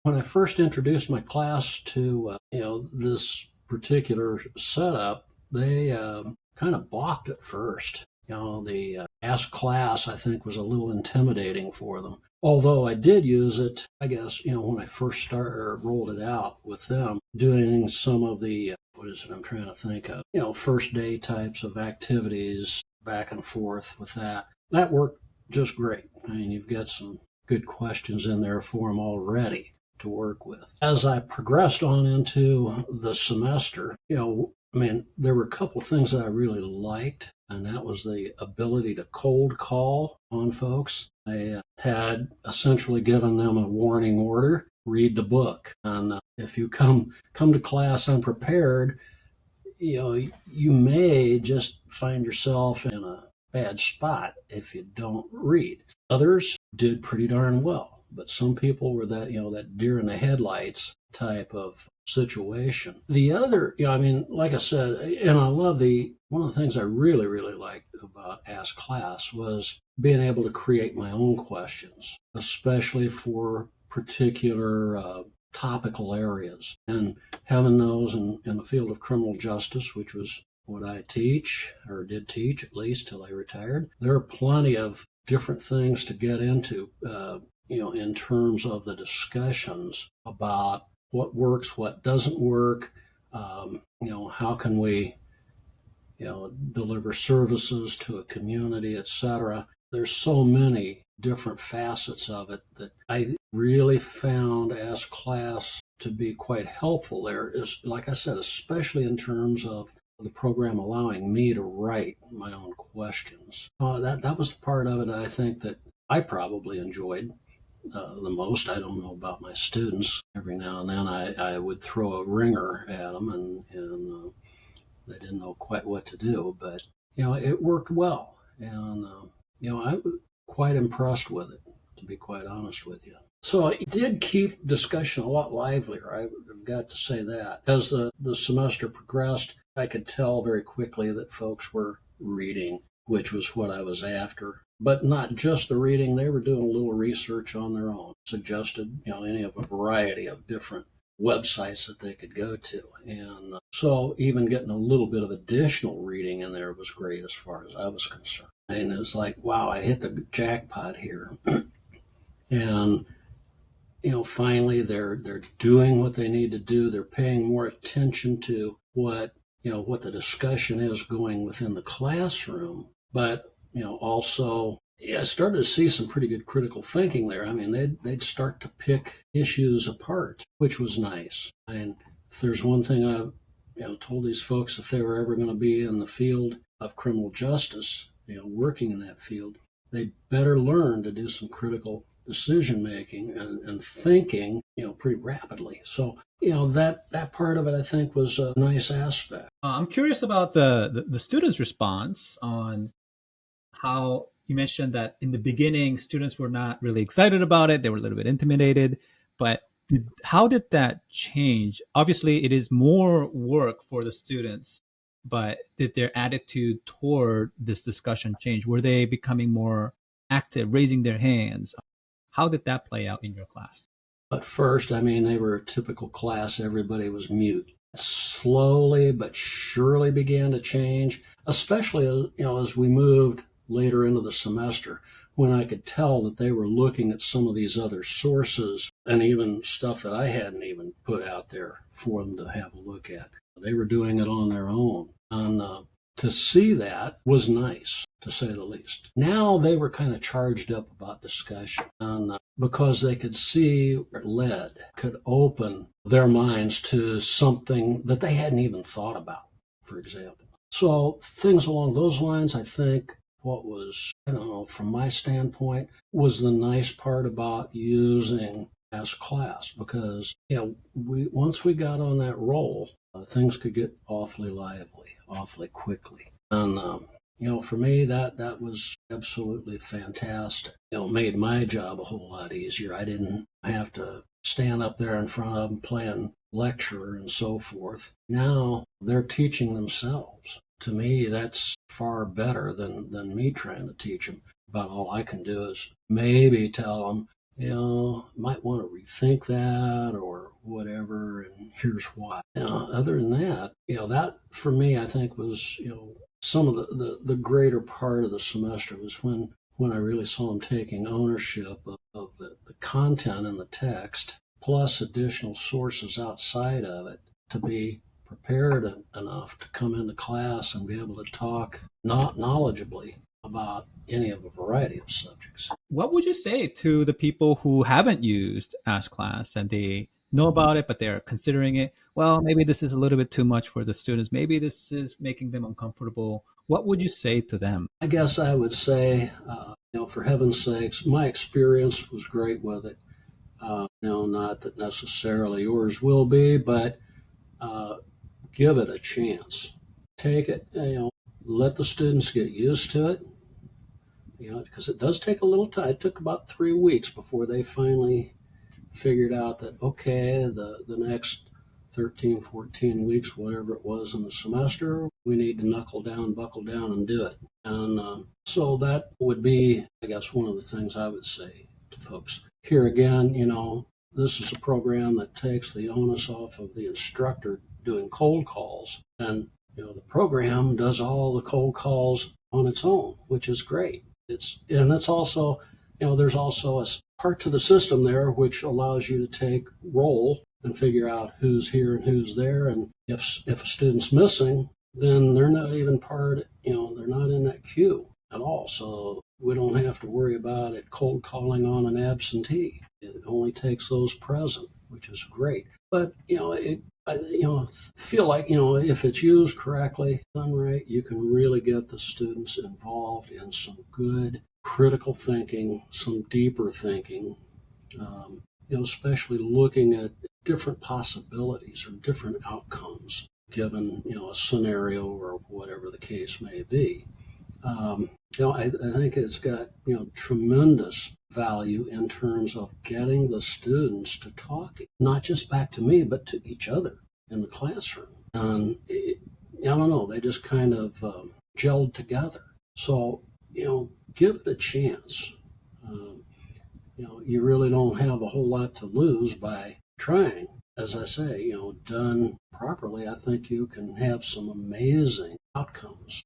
When I first introduced my class to, this particular setup, they kind of balked at first. The AskClass, I think, was a little intimidating for them. Although I did use it, I guess, when I first started or rolled it out with them, doing some of the, what is it I'm trying to think of, first day types of activities back and forth with that. That worked just great. I mean, you've got some good questions in there for them already to work with. As I progressed on into the semester, there were a couple of things that I really liked, and that was the ability to cold call on folks. I had essentially given them a warning order: read the book. And if you come to class unprepared, you may just find yourself in a bad spot if you don't read. Others did pretty darn well, but some people were that deer in the headlights type of situation. The other, like I said, and I love one of the things I really, really liked about AskClass was being able to create my own questions, especially for particular topical areas. And having those in the field of criminal justice, which was what I teach, or did teach at least till I retired, there are plenty of different things to get into, in terms of the discussions about what works, what doesn't work, how can we, deliver services to a community, etc. There's so many different facets of it that I really found AskClass to be quite helpful there, is, like I said, especially in terms of the program allowing me to write my own questions. That was the part of it I think that I probably enjoyed the most. I don't know about my students. Every now and then I would throw a ringer at them, and they didn't know quite what to do, but it worked well, and I was quite impressed with it, to be quite honest with you. So it did keep discussion a lot livelier, I've got to say that. As the semester progressed, I could tell very quickly that folks were reading, which was what I was after. But not just the reading, they were doing a little research on their own, suggested, any of a variety of different websites that they could go to. And so even getting a little bit of additional reading in there was great as far as I was concerned. And it was like, wow, I hit the jackpot here. And finally they're doing what they need to do. They're paying more attention to what the discussion is going within the classroom. But also, I started to see some pretty good critical thinking there. I mean, they'd start to pick issues apart, which was nice. And if there's one thing I've told these folks, if they were ever going to be in the field of criminal justice, working in that field, they'd better learn to do some critical decision making and thinking, pretty rapidly. So, that part of it, I think, was a nice aspect. I'm curious about the students' response on how you mentioned that in the beginning, students were not really excited about it. They were a little bit intimidated, but how did that change? Obviously, it is more work for the students, but did their attitude toward this discussion change? Were they becoming more active, raising their hands? How did that play out in your class? At first, they were a typical class. Everybody was mute. Slowly but surely began to change, especially as we moved later into the semester, when I could tell that they were looking at some of these other sources and even stuff that I hadn't even put out there for them to have a look at. They were doing it on their own. And to see that was nice, to say the least. Now they were kind of charged up about discussion, and because they could see where it led, could open their minds to something that they hadn't even thought about, for example. So things along those lines, I think what was, from my standpoint, was the nice part about using AskClass, because, once we got on that roll, things could get awfully lively, awfully quickly. And, for me, that was absolutely fantastic. It made my job a whole lot easier. I didn't have to stand up there in front of them playing lecture and so forth. Now they're teaching themselves. To me, that's far better than me trying to teach them. About all I can do is maybe tell them, might want to rethink that or whatever, and here's why. Other than that, that for me, I think was, some of the greater part of the semester was when I really saw them taking ownership of the content in the text, plus additional sources outside of it to be prepared enough to come into class and be able to talk not knowledgeably about any of a variety of subjects. What would you say to the people who haven't used AskClass and they know about it, but they're considering it? Well, maybe this is a little bit too much for the students. Maybe this is making them uncomfortable. What would you say to them? I guess I would say, for heaven's sakes, my experience was great with it. Not that necessarily yours will be, but uh, give it a chance. Take it, let the students get used to it, because it does take a little time. It took about 3 weeks before they finally figured out that, okay, the next 13, 14 weeks, whatever it was in the semester, we need to knuckle down, buckle down, and do it. And so that would be, I guess, one of the things I would say to folks. Here again, this is a program that takes the onus off of the instructor doing cold calls. And, the program does all the cold calls on its own, which is great. It's also, there's also a part to the system there which allows you to take roll and figure out who's here and who's there. And if a student's missing, then they're not even they're not in that queue at all. So we don't have to worry about it cold calling on an absentee. It only takes those present, which is great. But, I feel like, if it's used correctly, done right, you can really get the students involved in some good critical thinking, some deeper thinking, especially looking at different possibilities or different outcomes given, a scenario or whatever the case may be. I think it's got, tremendous value in terms of getting the students to talk, not just back to me, but to each other in the classroom. And I don't know, they just kind of gelled together. So, give it a chance. You really don't have a whole lot to lose by trying. As I say, done properly, I think you can have some amazing outcomes.